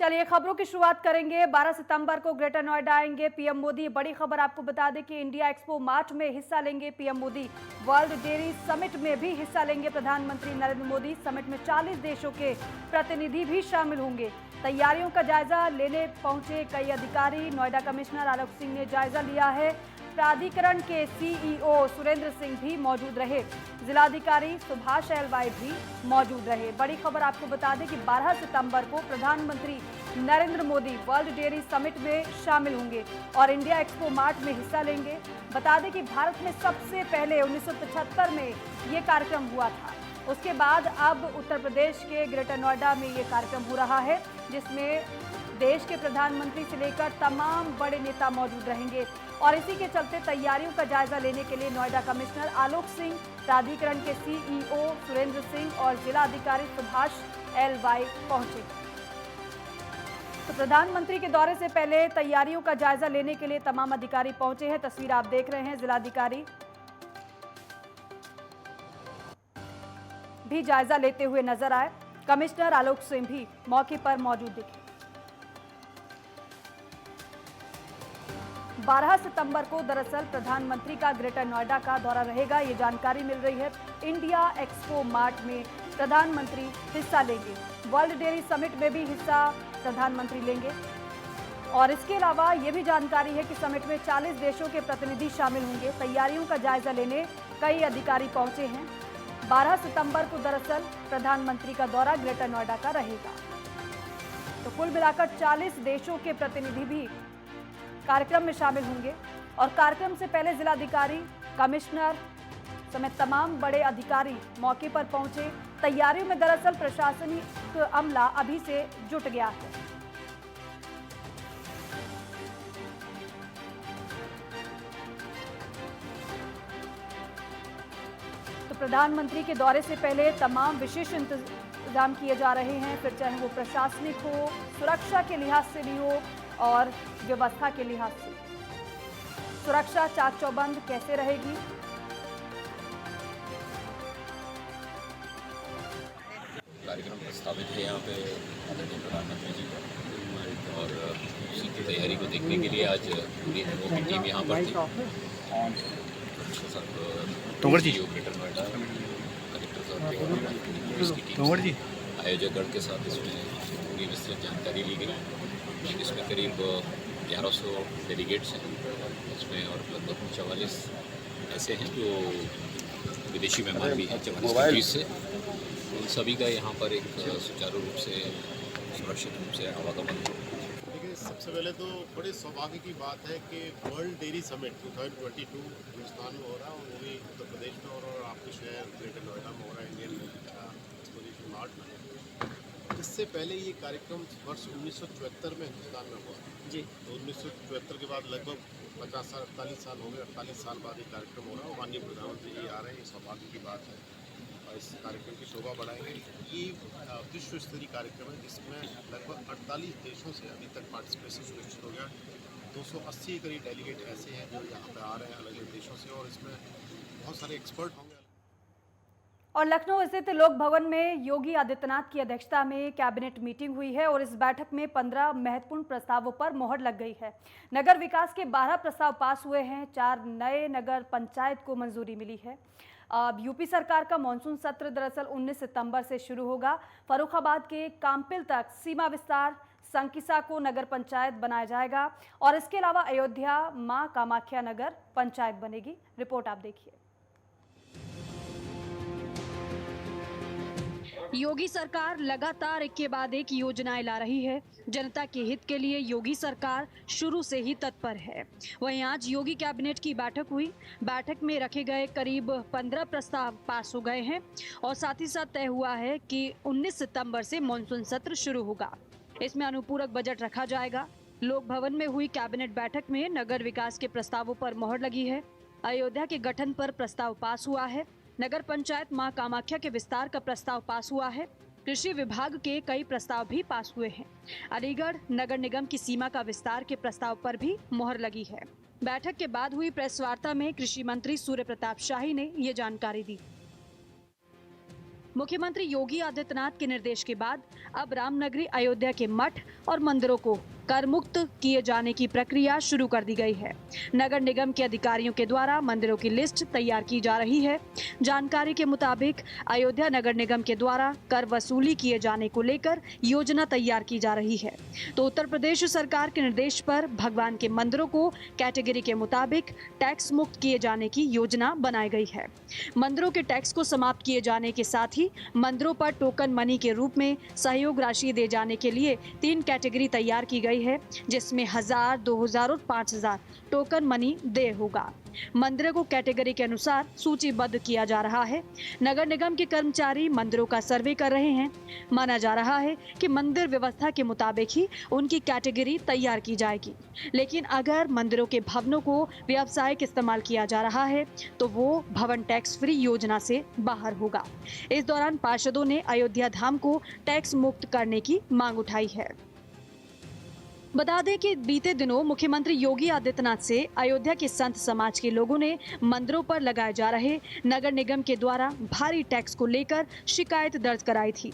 चलिए खबरों की शुरुआत करेंगे। 12 सितंबर को ग्रेटर नोएडा आएंगे पीएम मोदी। बड़ी खबर आपको बता दें कि इंडिया एक्सपो मार्ट में हिस्सा लेंगे PM Modi. World dairy summit में भी हिस्सा लेंगे प्रधानमंत्री नरेंद्र मोदी। समिट में 40 देशों के प्रतिनिधि भी शामिल होंगे। तैयारियों का जायजा लेने पहुंचे कई अधिकारी। नोएडा कमिश्नर आलोक सिंह ने जायजा लिया है। प्राधिकरण के सीईओ सुरेंद्र सिंह भी मौजूद रहे। जिलाधिकारी सुभाष एलवाई भी मौजूद रहे। बड़ी खबर आपको बता दें कि 12 सितंबर को प्रधानमंत्री Narendra Modi world dairy summit में शामिल होंगे और इंडिया एक्सपो मार्ट में हिस्सा लेंगे। बता दें कि भारत में सबसे पहले 1975 में ये कार्यक्रम हुआ था। उसके बाद अब उत्तर प्रदेश के ग्रेटर नोएडा में ये कार्यक्रम हो रहा है, जिसमें देश के प्रधानमंत्री से लेकर तमाम बड़े नेता मौजूद रहेंगे। और इसी के चलते तैयारियों का जायजा लेने के लिए नोएडा कमिश्नर आलोक सिंह, प्राधिकरण के सीईओ सुरेंद्र सिंह और जिलाधिकारी सुभाष एलवाई पहुंचे। तो प्रधानमंत्री के दौरे से पहले तैयारियों का जायजा लेने के लिए तमाम अधिकारी पहुंचे हैं। तस्वीर आप देख रहे हैं। जिलाधिकारी भी जायजा लेते हुए नजर आए। कमिश्नर आलोक सिंह भी मौके पर मौजूद दिखे। 12 सितंबर को दरअसल प्रधानमंत्री का ग्रेटर नोएडा का दौरा रहेगा, ये जानकारी मिल रही है। इंडिया एक्सपो मार्ट में प्रधानमंत्री हिस्सा लेंगे। वर्ल्ड डेयरी समिट में भी हिस्सा प्रधानमंत्री लेंगे। और इसके अलावा ये भी जानकारी है कि समिट में 40 देशों के प्रतिनिधि शामिल होंगे। तैयारियों का जायजा लेने कई अधिकारी पहुंचे हैं। 12 सितंबर को दरअसल प्रधानमंत्री का दौरा ग्रेटर नोएडा का रहेगा। तो कुल मिलाकर 40 देशों के प्रतिनिधि भी कार्यक्रम में शामिल होंगे। और कार्यक्रम से पहले जिलाधिकारी, कमिश्नर समेत तमाम बड़े अधिकारी मौके पर पहुंचे। तैयारियों में दरअसल प्रशासनिक अमला अभी से जुट गया है। तो प्रधानमंत्री के दौरे से पहले तमाम विशेष इंतजाम किए जा रहे हैं, फिर चाहे वो प्रशासनिक हो, सुरक्षा के लिहाज से भी हो और व्यवस्था के लिहाज से। सुरक्षा चाक चौबंद कैसे रहेगी? कार्यक्रम प्रस्तावित है यहाँ पे आदरणीय प्रधानमंत्री जी का, और उसी की तैयारी को देखने के लिए आज पूरी एमओ की टीम यहाँ पर थी। तोमर जी, ग्रेटर नोएडा कलेक्टर साहब की आयोजकगण के साथ इसमें पूरी विस्तृत जानकारी ली गई। इसमें करीब 1100 डेलीगेट्स हैं इसमें, और लगभग 44 ऐसे हैं जो विदेशी मेहमान भी हैं 44 कंट्रीज से। उन सभी का यहाँ पर एक सुचारू रूप से, सुरक्षित रूप से आवागमन। देखिए, सबसे पहले तो बड़े सौभाग्य की बात है कि वर्ल्ड डेयरी समिट 2022 हिंदुस्तान में हो रहा है, और वो भी उत्तर प्रदेश में हो रहा है, और आपके शहर ग्रेटर नोएडा में हो रहा है, इंडियन एक्सपोजिशन मार्ट में। इससे पहले ये कार्यक्रम वर्ष 1974 में हिंदुस्तान में हुआ जी। तो 1974 के बाद लगभग 50 साल 48 साल हो गए। 48 साल बाद ये कार्यक्रम हो रहा है और माननीय प्रधानमंत्री जी आ रहे हैं। ये सौभाग्य की बात है और इस कार्यक्रम की शोभा बढ़ाएंगे। ये विश्व स्तरीय कार्यक्रम है जिसमें लगभग 48 देशों से अभी तक पार्टिसिपेशन सुनिश्चित हो गया। 280 के करीब डेलीगेट ऐसे हैं जो यहाँ पर आ रहे हैं अलग अलग देशों से, और इसमें बहुत सारे एक्सपर्ट होंगे। और लखनऊ स्थित लोक भवन में योगी आदित्यनाथ की अध्यक्षता में कैबिनेट मीटिंग हुई है और इस बैठक में 15 महत्वपूर्ण प्रस्तावों पर मोहर लग गई है। नगर विकास के 12 प्रस्ताव पास हुए हैं। 4 नए नगर पंचायत को मंजूरी मिली है। अब यूपी सरकार का मानसून सत्र दरअसल 19 सितंबर से शुरू होगा। फर्रुखाबाद के काम्पिल तक सीमा विस्तार, संकिसा को नगर पंचायत बनाया जाएगा और इसके अलावा अयोध्या मां कामाख्या नगर पंचायत बनेगी। रिपोर्ट आप देखिए। योगी सरकार लगातार एक के बाद एक योजनाएं ला रही है। जनता के हित के लिए योगी सरकार शुरू से ही तत्पर है। वहीं आज योगी कैबिनेट की बैठक हुई। बैठक में रखे गए करीब 15 प्रस्ताव पास हो गए हैं और साथ ही साथ तय हुआ है कि 19 सितंबर से मानसून सत्र शुरू होगा। इसमें अनुपूरक बजट रखा जाएगा। लोक भवन में हुई कैबिनेट बैठक में नगर विकास के प्रस्तावों पर मोहर लगी है। अयोध्या के गठन पर प्रस्ताव पास हुआ है। नगर पंचायत मां कामाख्या के विस्तार का प्रस्ताव पास हुआ है। कृषि विभाग के कई प्रस्ताव भी पास हुए हैं। अलीगढ़ नगर निगम की सीमा का विस्तार के प्रस्ताव पर भी मोहर लगी है। बैठक के बाद हुई प्रेस वार्ता में कृषि मंत्री सूर्य प्रताप शाही ने ये जानकारी दी। मुख्यमंत्री योगी आदित्यनाथ के निर्देश के बाद अब रामनगरी अयोध्या के मठ और मंदिरों को कर मुक्त किए जाने की प्रक्रिया शुरू कर दी गई है। नगर निगम के अधिकारियों के द्वारा मंदिरों की लिस्ट तैयार की जा रही है। जानकारी के मुताबिक अयोध्या नगर निगम के द्वारा कर वसूली किए जाने को लेकर योजना तैयार की जा रही है। तो उत्तर प्रदेश सरकार के निर्देश पर भगवान के मंदिरों को कैटेगरी के मुताबिक टैक्स मुक्त किए जाने की योजना बनाई गई है। मंदिरों के टैक्स को समाप्त किए जाने के साथ ही मंदिरों पर टोकन मनी के रूप में सहयोग राशि दे जाने के लिए 3 कैटेगरी तैयार की गई है, जिसमें 1000, 2000 और 5000 टोकन मनी देय होगा। मंदिरों को कैटेगरी के अनुसार सूचीबद्ध किया जा रहा है। नगर निगम के कर्मचारी मंदिरों का सर्वे कर रहे हैं। माना जा रहा है कि मंदिर व्यवस्था के मुताबिक ही उनकी कैटेगरी तैयार की जाएगी, लेकिन अगर मंदिरों के भवनों को व्यावसायिक इस्तेमाल किया जा रहा है तो वो भवन टैक्स फ्री योजना से बाहर होगा। इस दौरान पार्षदों ने अयोध्या धाम को टैक्स मुक्त करने की मांग उठाई है। बता दें कि बीते दिनों मुख्यमंत्री योगी आदित्यनाथ से अयोध्या के संत समाज के लोगों ने मंदिरों पर लगाए जा रहे नगर निगम के द्वारा भारी टैक्स को लेकर शिकायत दर्ज कराई थी।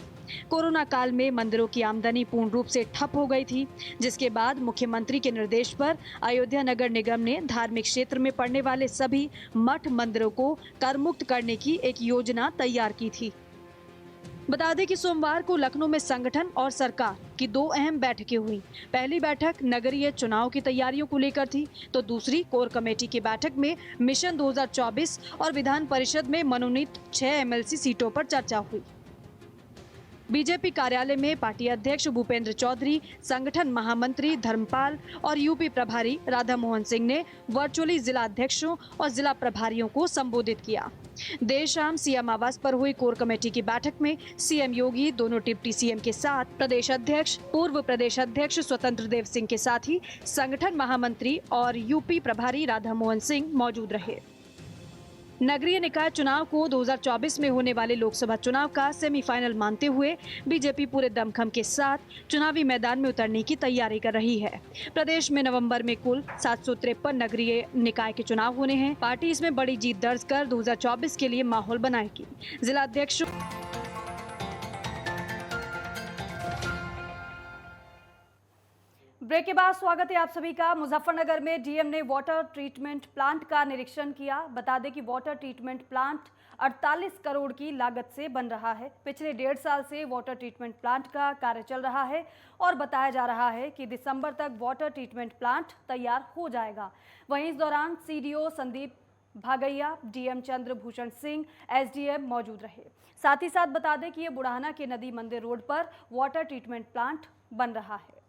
कोरोना काल में मंदिरों की आमदनी पूर्ण रूप से ठप हो गई थी, जिसके बाद मुख्यमंत्री के निर्देश पर अयोध्या नगर निगम ने धार्मिक क्षेत्र में पड़ने वाले सभी मठ मंदिरों को कर मुक्त करने की एक योजना तैयार की थी। बता दें कि सोमवार को लखनऊ में संगठन और सरकार की 2 अहम बैठकें हुई। पहली बैठक नगरीय चुनाव की तैयारियों को लेकर थी, तो दूसरी कोर कमेटी की बैठक में मिशन 2024 और विधान परिषद में मनोनीत 6 एमएलसी सीटों पर चर्चा हुई। बीजेपी कार्यालय में पार्टी अध्यक्ष भूपेंद्र चौधरी, संगठन महामंत्री धर्मपाल और यूपी प्रभारी राधा मोहन सिंह ने वर्चुअली जिला अध्यक्षों और जिला प्रभारियों को संबोधित किया। देर शाम सीएम आवास पर हुई कोर कमेटी की बैठक में सीएम योगी, दोनों डिप्टी सीएम के साथ प्रदेश अध्यक्ष, पूर्व प्रदेश अध्यक्ष स्वतंत्र देव सिंह के साथ ही संगठन महामंत्री और यूपी प्रभारी राधा मोहन सिंह मौजूद रहे। नगरीय निकाय चुनाव को 2024 में होने वाले लोकसभा चुनाव का सेमीफाइनल मानते हुए बीजेपी पूरे दमखम के साथ चुनावी मैदान में उतरने की तैयारी कर रही है। प्रदेश में नवंबर में कुल 753 नगरीय निकाय के चुनाव होने हैं। पार्टी इसमें बड़ी जीत दर्ज कर 2024 के लिए माहौल बनाएगी। जिला अध्यक्ष ब्रेक के बाद स्वागत है आप सभी का। मुजफ्फरनगर में डीएम ने वाटर ट्रीटमेंट प्लांट का निरीक्षण किया। बता दें कि वाटर ट्रीटमेंट प्लांट 48 करोड़ की लागत से बन रहा है। पिछले 1.5 साल से वाटर ट्रीटमेंट प्लांट का कार्य चल रहा है और बताया जा रहा है कि दिसंबर तक वाटर ट्रीटमेंट प्लांट तैयार हो जाएगा। वहीं इस दौरान CDO Sandeep Bhagaiya, DM Chandrabhushan Singh, SDM मौजूद रहे। साथ ही साथ बता दें कि ये बुढ़ाना के नदी मंदिर रोड पर वाटर ट्रीटमेंट प्लांट बन रहा है।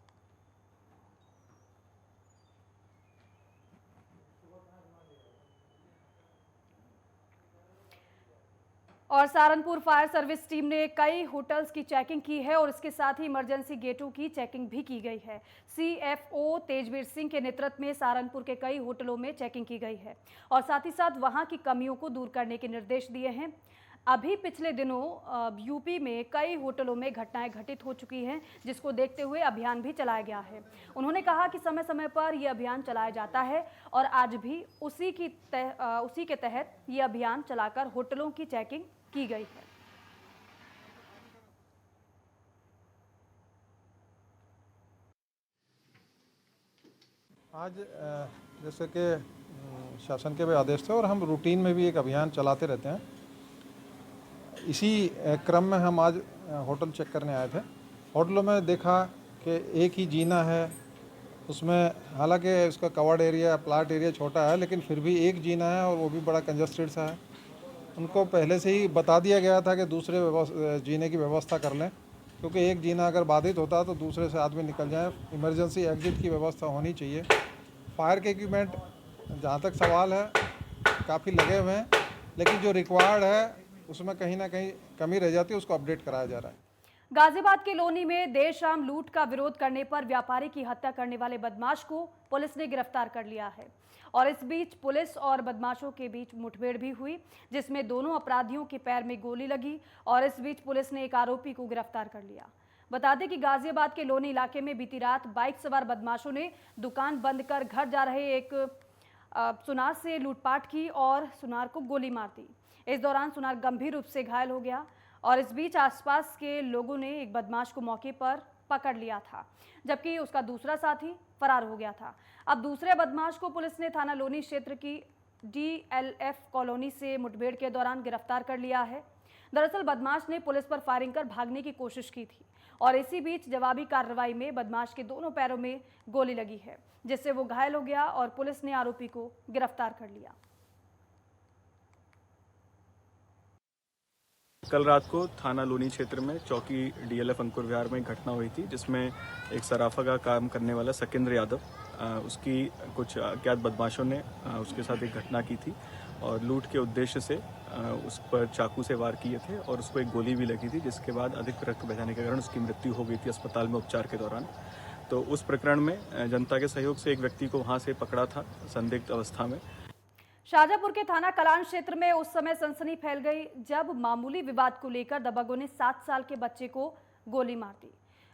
और सहारनपुर फायर सर्विस टीम ने कई होटल्स की चेकिंग की है और इसके साथ ही इमरजेंसी गेटों की चेकिंग भी की गई है। सीएफओ तेजवीर सिंह के नेतृत्व में सहारनपुर के कई होटलों में चेकिंग की गई है और साथ ही साथ वहां की कमियों को दूर करने के निर्देश दिए हैं। अभी पिछले दिनों यूपी में कई होटलों में घटनाएं घटित हो चुकी हैं, जिसको देखते हुए अभियान भी चलाया गया है। उन्होंने कहा कि समय समय पर यह अभियान चलाया जाता है और आज भी उसी के तहत ये अभियान चलाकर होटलों की चेकिंग की गई है। आज जैसे कि शासन के भी आदेश थे और हम रूटीन में भी एक अभियान चलाते रहते हैं। इसी क्रम में हम आज होटल चेक करने आए थे। होटलों में देखा कि एक ही जीना है, उसमें हालांकि उसका कवर्ड एरिया, प्लाट एरिया छोटा है, लेकिन फिर भी एक जीना है और वो भी बड़ा कंजस्टेड सा है। उनको पहले से ही बता दिया गया था कि दूसरे जीने की व्यवस्था कर लें, क्योंकि एक जीना अगर बाधित होता है तो दूसरे से आदमी निकल जाए। इमरजेंसी एग्जिट की व्यवस्था होनी चाहिए। फायर के इक्विपमेंट जहाँ तक सवाल है काफ़ी लगे हुए हैं, लेकिन जो रिक्वायर्ड है उसमें कहीं ना कहीं कमी रह जाती है, उसको अपडेट कराया जा रहा है। गाजियाबाद के लोनी में देर शाम लूट का विरोध करने पर व्यापारी की हत्या करने वाले बदमाश को पुलिस ने गिरफ्तार कर लिया है और इस बीच पुलिस और बदमाशों के बीच मुठभेड़ भी हुई, जिसमें दोनों अपराधियों के पैर में गोली लगी और इस बीच पुलिस ने एक आरोपी को गिरफ्तार कर लिया। बता दें कि गाजियाबाद के लोनी इलाके में बीती रात बाइक सवार बदमाशों ने दुकान बंद कर घर जा रहे एक सुनार से लूटपाट की और सुनार को गोली मार दी। इस दौरान सुनार गंभीर रूप से घायल हो गया। और इस बीच आसपास के लोगों ने एक बदमाश को मौके पर पकड़ लिया था, जबकि उसका दूसरा साथी फरार हो गया था। अब दूसरे बदमाश को पुलिस ने थाना लोनी क्षेत्र की DLF कॉलोनी से मुठभेड़ के दौरान गिरफ्तार कर लिया है। दरअसल बदमाश ने पुलिस पर फायरिंग कर भागने की कोशिश की थी और इसी बीच जवाबी कार्रवाई में बदमाश के दोनों पैरों में गोली लगी है, जिससे वो घायल हो गया और पुलिस ने आरोपी को गिरफ्तार कर लिया। कल रात को थाना लोनी क्षेत्र में चौकी DLF अंकुर विहार में एक घटना हुई थी, जिसमें एक सराफा का काम करने वाला सकेंद्र यादव, उसकी कुछ अज्ञात बदमाशों ने उसके साथ एक घटना की थी और लूट के उद्देश्य से उस पर चाकू से वार किए थे और उसको एक गोली भी लगी थी, जिसके बाद अधिक रक्त बह जाने के कारण उसकी मृत्यु हो गई थी अस्पताल में उपचार के दौरान। तो उस प्रकरण में जनता के सहयोग से एक व्यक्ति को वहाँ से पकड़ा था संदिग्ध अवस्था में। शाहजहांपुर के थाना कलान क्षेत्र में उस समय सनसनी फैल गई जब मामूली विवाद को लेकर दबंगों ने 7 साल के बच्चे को गोली मार दी।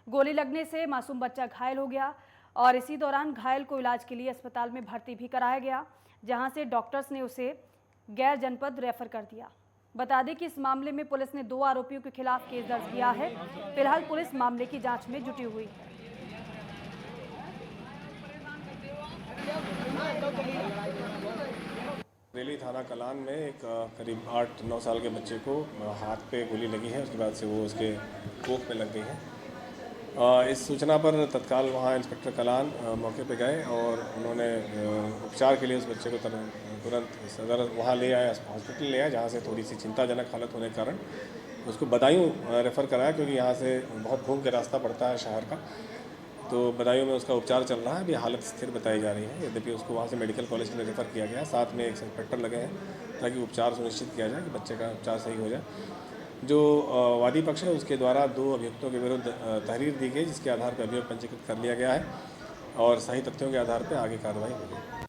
गोली लगने से मासूम बच्चा घायल हो गया और इसी दौरान घायल को इलाज के लिए अस्पताल में भर्ती भी कराया गया, जहां से डॉक्टर्स ने उसे गैर जनपद रेफर कर दिया। बता दें कि इस मामले में पुलिस ने 2 आरोपियों के खिलाफ केस दर्ज किया है। फिलहाल पुलिस मामले की जाँच में जुटी हुई है। रेली थाना कलान में एक करीब 8-9 साल के बच्चे को हाथ पे गोली लगी है। उसके बाद से वो उसके कोख पे लग गई है। इस सूचना पर तत्काल वहाँ इंस्पेक्टर कलान मौके पे गए और उन्होंने उपचार के लिए उस बच्चे को तुरंत सदर वहाँ ले आए, हॉस्पिटल ले आए, जहाँ से थोड़ी सी चिंताजनक हालत होने के कारण उसको बदायूं रेफ़र कराया, क्योंकि यहाँ से बहुत घूम के रास्ता पड़ता है शहर का। तो बदायूं में उसका उपचार चल रहा है। अभी हालत स्थिर बताई जा रही है, यद्यपि उसको वहाँ से मेडिकल कॉलेज के लिए रेफ़र किया गया। साथ में एक इंस्पेक्टर लगे हैं ताकि उपचार सुनिश्चित किया जाए कि बच्चे का उपचार सही हो जाए। जो वादी पक्ष है उसके द्वारा 2 अभियुक्तों के विरुद्ध तहरीर दी गई, जिसके आधार पर अभियोग पंजीकृत कर लिया गया है और सही तथ्यों के आधार पर आगे कार्रवाई होगी।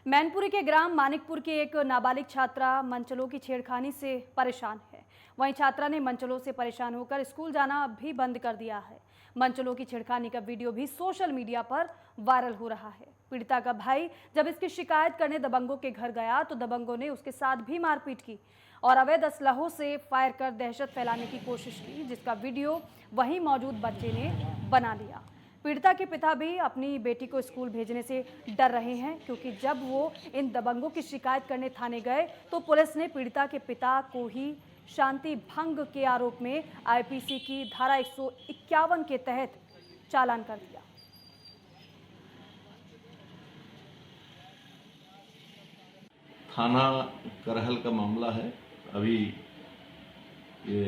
मैनपुरी के ग्राम मानिकपुर की एक नाबालिग छात्रा मंचलों की छेड़खानी से परेशान है। वहीं छात्रा ने मंचलों से परेशान होकर स्कूल जाना भी बंद कर दिया है। मंचलों की छेड़खानी का वीडियो भी सोशल मीडिया पर वायरल हो रहा है। पीड़िता का भाई जब इसकी शिकायत करने दबंगों के घर गया तो दबंगों ने उसके साथ भी मारपीट की और अवैध असलहों से फायर कर दहशत फैलाने की कोशिश की, जिसका वीडियो वहीं मौजूद बच्चे ने बना लिया। पीड़िता के पिता भी अपनी बेटी को स्कूल भेजने से डर रहे हैं, क्योंकि जब वो इन दबंगों की शिकायत करने थाने गए तो पुलिस ने पीड़िता के पिता को ही शांति भंग के आरोप में IPC की धारा 151 के तहत चालान कर दिया। थाना करहल का मामला है। अभी ये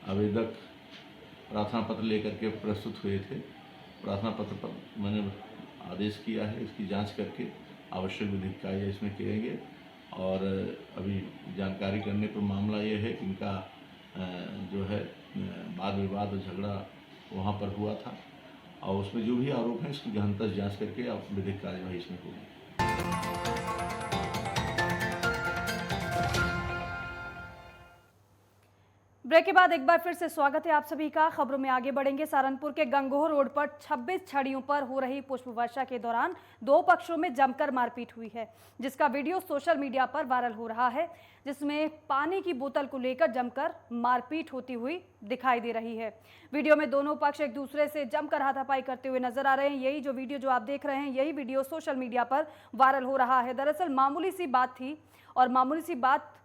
आवेदक प्रार्थना पत्र लेकर के प्रस्तुत हुए थे। प्रार्थना पत्र पर मैंने आदेश किया है, इसकी जांच करके आवश्यक विधिक कार्य इसमें किएंगे। और अभी जानकारी करने पर मामला ये है कि इनका जो है वाद विवाद और झगड़ा वहाँ पर हुआ था और उसमें जो भी आरोप हैं इसकी गहनता से जांच करके अब विधिक कार्यवाही इसमें होगी। ब्रेक के बाद एक बार फिर से स्वागत है आप सभी का। खबरों में आगे बढ़ेंगे। सहारनपुर के गंगोह रोड पर 26 छड़ियों पर हो रही पुष्प वर्षा के दौरान 2 पक्षों में जमकर मारपीट हुई है, जिसका वीडियो सोशल मीडिया पर वायरल हो रहा है, जिसमें पानी की बोतल को लेकर जमकर मारपीट होती हुई दिखाई दे रही है। वीडियो में दोनों पक्ष एक दूसरे से जमकर हाथापाई करते हुए नजर आ रहे हैं। यही जो वीडियो जो आप देख रहे हैं, यही वीडियो सोशल मीडिया पर वायरल हो रहा है। दरअसल मामूली सी बात थी और मामूली सी बात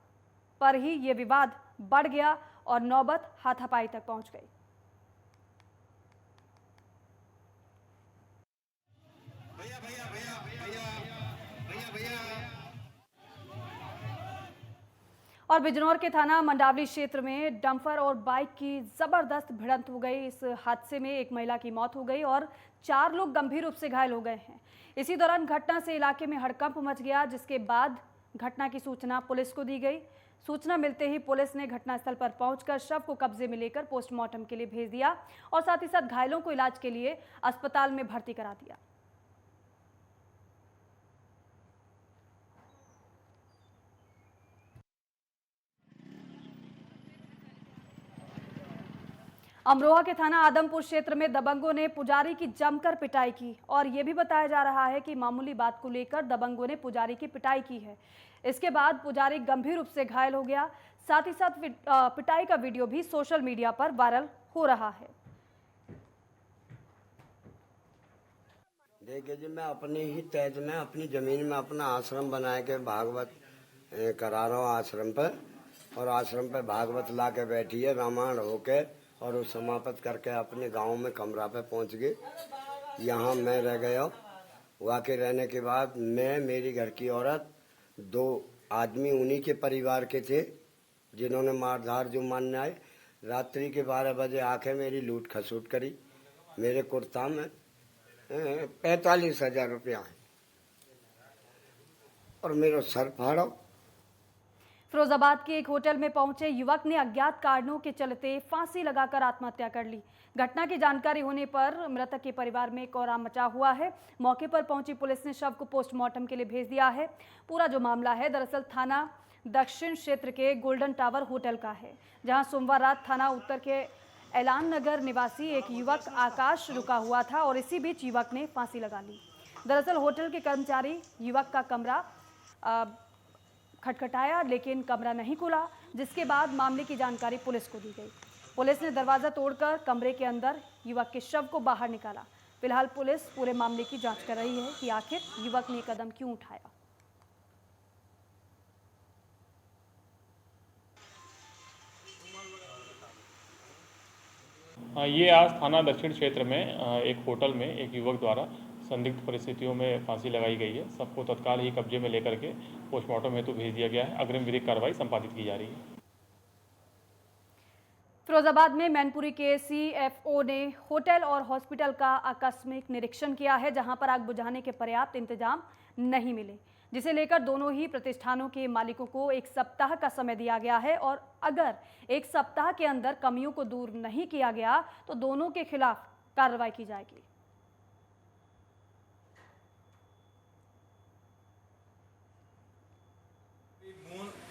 पर ही ये विवाद बढ़ गया और नौबत हाथापाई तक पहुंच गई। और बिजनौर के थाना मंडावली क्षेत्र में डंपर और बाइक की जबरदस्त भिड़ंत हो गई। इस हादसे में एक महिला की मौत हो गई और 4 लोग गंभीर रूप से घायल हो गए हैं। इसी दौरान घटना से इलाके में हड़कंप मच गया, जिसके बाद घटना की सूचना पुलिस को दी गई। सूचना मिलते ही पुलिस ने घटनास्थल पर पहुंचकर शव को कब्जे में लेकर पोस्टमार्टम के लिए भेज दिया और साथ ही साथ घायलों को इलाज के लिए अस्पताल में भर्ती करा दिया। अमरोहा के थाना आदमपुर क्षेत्र में दबंगों ने पुजारी की जमकर पिटाई की और यह भी बताया जा रहा है कि मामूली बात को लेकर दबंगों ने पुजारी की पिटाई की है। इसके बाद पुजारी गंभीर रूप से घायल हो गया। साथ ही साथ पिटाई का वीडियो भी सोशल मीडिया पर वायरल हो रहा है। देखिए जी, मैं अपनी ही तहत में अपनी ज़मीन में अपना आश्रम बना के भागवत करा रहा हूँ आश्रम पर, और आश्रम पे भागवत ला के बैठी है रामायण होके, और उस समाप्त करके अपने गांव में कमरा पे पहुंच गई। यहाँ मैं रह गया। वहाँ के रहने के बाद मैं, मेरी घर की औरत, 2 आदमी उन्हीं के परिवार के थे जिन्होंने मारधार जो मानने आए। रात्रि के 12 बजे आके मेरी लूट खसूट करी। मेरे कुर्ता में 45,000 रुपया है और मेरा सर फाड़ा। फिरोजाबाद के एक होटल में पहुंचे युवक ने अज्ञात कारणों के चलते फांसी लगाकर आत्महत्या कर ली। घटना की जानकारी होने पर मृतक के परिवार में कोहराम मचा हुआ है। मौके पर पहुंची पुलिस ने शव को पोस्टमार्टम के लिए भेज दिया है। पूरा जो मामला है दरअसल थाना दक्षिण क्षेत्र के गोल्डन टावर होटल का है, जहां सोमवार रात थाना उत्तर के ऐलान नगर निवासी एक युवक आकाश रुका हुआ था और इसी बीच युवक ने फांसी लगा ली। दरअसल होटल के कर्मचारी युवक का कमरा खटखटाया लेकिन कमरा नहीं खुला, जिसके बाद मामले की जानकारी पुलिस को दी गई। पुलिस ने दरवाज़ा तोड़कर कमरे के अंदर युवक के शव को बाहर निकाला। फिलहाल पुलिस पूरे मामले की जांच कर रही है कि आखिर युवक ने कदम क्यों उठाया। ये आज थाना दक्षिण क्षेत्र में एक होटल में एक युवक द्वारा संदिग्ध परिस्थितियों में फांसी लगाई गई है। सबको तत्काल ही कब्जे में लेकर के पोस्टमार्टम हेतु भेज दिया गया है। अग्रिम विधिक कार्रवाई संपादित की जा रही है। फिरोजाबाद में मैनपुरी के CFO ने होटल और हॉस्पिटल का आकस्मिक निरीक्षण किया है, जहां पर आग बुझाने के पर्याप्त इंतजाम नहीं मिले, जिसे लेकर दोनों ही प्रतिष्ठानों के मालिकों को 1 सप्ताह का समय दिया गया है और अगर 1 सप्ताह के अंदर कमियों को दूर नहीं किया गया तो दोनों के खिलाफ कार्रवाई की जाएगी।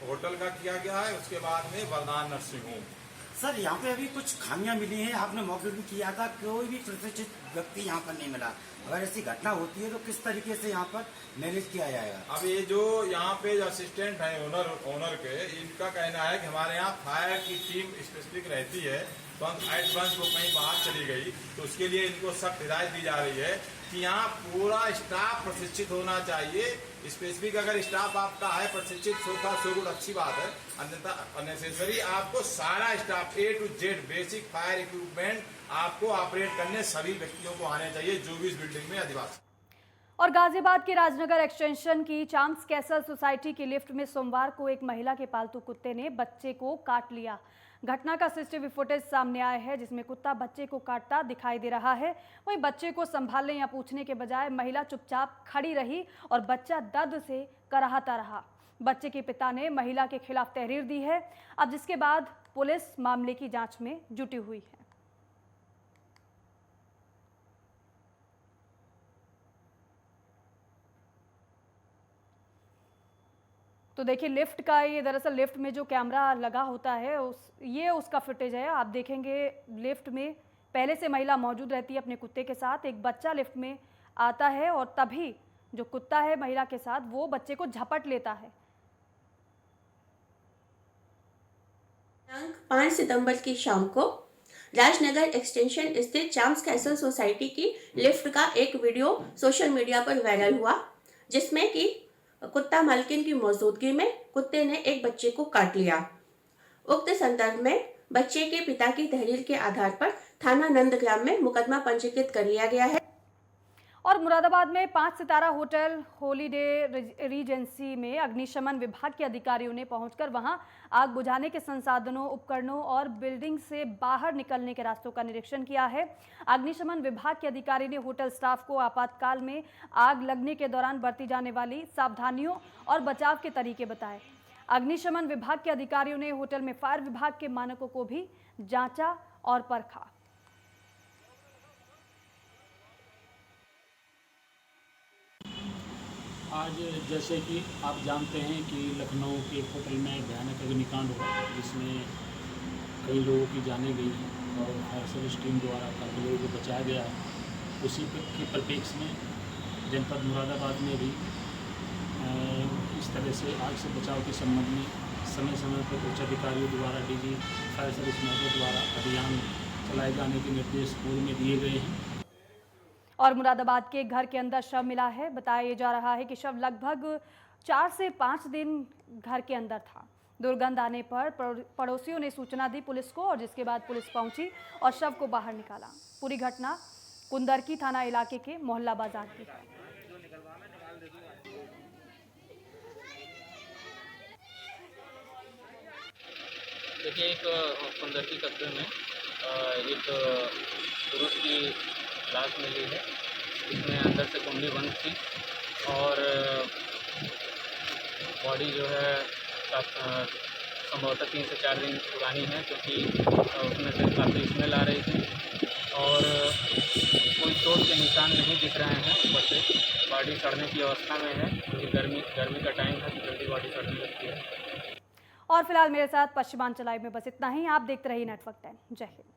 होटल का किया गया है, उसके बाद में वरदान नर्सिंग होम। सर, यहाँ पे अभी कुछ खामियां मिली हैं। आपने मौके भी किया था, कोई भी प्रतिष्ठित व्यक्ति यहाँ पर नहीं मिला। अगर ऐसी घटना होती है तो किस तरीके से यहाँ पर मैनेज किया जाएगा? अब ये जो यहाँ पे जो असिस्टेंट है ओनर के, इनका कहना है कि हमारे यहाँ फायर की टीम स्पेसिफिक रहती है, तो एडवांस वो कहीं बाहर चली गई, तो उसके लिए इनको सख्त हिदायत दी जा रही है कि यहाँ पूरा स्टाफ प्रशिक्षित होना चाहिए। स्पेसिफिक अगर स्टाफ आपका है प्रशिक्षित, सो गुड, अच्छी बात है। अन्यथा अननेसेसरी आपको सारा staff A to Z basic fire equipment आपको ऑपरेट करने सभी व्यक्तियों को आने चाहिए, जो भी इस बिल्डिंग में अधिवासी। और गाजियाबाद के राजनगर एक्सटेंशन की चाम्स कैसल सोसाइटी की लिफ्ट में सोमवार को एक महिला के पालतू कुत्ते ने बच्चे को काट लिया। घटना का CCTV फुटेज सामने आया है, जिसमें कुत्ता बच्चे को काटता दिखाई दे रहा है। वहीं बच्चे को संभालने या पूछने के बजाय महिला चुपचाप खड़ी रही और बच्चा दर्द से कराहता रहा। बच्चे के पिता ने महिला के खिलाफ तहरीर दी है, अब जिसके बाद पुलिस मामले की जांच में जुटी हुई है। तो देखिए लिफ्ट का, ये दरअसल लिफ्ट में जो कैमरा लगा होता है ये उसका फुटेज है। आप देखेंगे लिफ्ट में पहले से महिला मौजूद रहती है अपने कुत्ते के साथ। एक बच्चा लिफ्ट में आता है और तभी जो कुत्ता है महिला के साथ वो बच्चे को झपट लेता है। 5 सितंबर की शाम को राजनगर एक्सटेंशन स्थित चाम्स कैसल सोसाइटी की लिफ्ट का एक वीडियो सोशल मीडिया पर वायरल हुआ, जिसमें कि कुत्ता मालकिन की मौजूदगी में कुत्ते ने एक बच्चे को काट लिया। उक्त संदर्भ में बच्चे के पिता की तहरीर के आधार पर थाना नंदग्राम में मुकदमा पंजीकृत कर लिया गया है। और मुरादाबाद में 5 सितारा होटल हॉलीडे रीजेंसी में अग्निशमन विभाग के अधिकारियों ने पहुंचकर वहां आग बुझाने के संसाधनों, उपकरणों और बिल्डिंग से बाहर निकलने के रास्तों का निरीक्षण किया है। अग्निशमन विभाग के अधिकारी ने होटल स्टाफ को आपातकाल में आग लगने के दौरान बरती जाने वाली सावधानियों और बचाव के तरीके बताए। अग्निशमन विभाग के अधिकारियों ने होटल में फायर विभाग के मानकों को भी जांचा और परखा। आज जैसे कि आप जानते हैं कि लखनऊ के एक होटल में भयानक अग्निकांड हुआ, जिसमें कई लोगों की जानें गई हैं और फायर सर्विस टीम द्वारा काफ़ी लोगों को बचाया गया है। उसी के परिप्रेक्ष्य में जनपद मुरादाबाद में भी इस तरह से आग से बचाव के संबंध में समय समय पर उच्च अधिकारियों द्वारा डीजी फायर सर्विस महोदय द्वारा अभियान चलाए जाने के निर्देश पूर्व में दिए गए हैं। और मुरादाबाद के घर के अंदर शव मिला है। बताया जा रहा है कि शव लगभग 4 से 5 दिन घर के अंदर था। दुर्गंध आने पर पड़ोसियों ने सूचना दी पुलिस को और जिसके बाद पुलिस पहुंची और शव को बाहर निकाला। पूरी घटना कुंदरकी थाना इलाके के मोहल्ला बाजार की है। देखिए, एक कुंदरकी कस्बे में एक पुरुष की लाश मिली है, इसमें अंदर से कुंडली बंद थी और बॉडी जो है संभवतः 3 से 4 दिन पुरानी है, क्योंकि उसमें से काफ़ी स्मेल आ रही थी और कोई चोट के निशान नहीं दिख रहे हैं। ऊपर से बॉडी सड़ने की अवस्था में है, क्योंकि गर्मी का टाइम है तो जल्दी बॉडी सड़ने लगती है। और फिलहाल मेरे साथ पश्चिमांचल लाइव में बस इतना ही। आप देखते रहिए नेटवर्क 10। जय हिंद।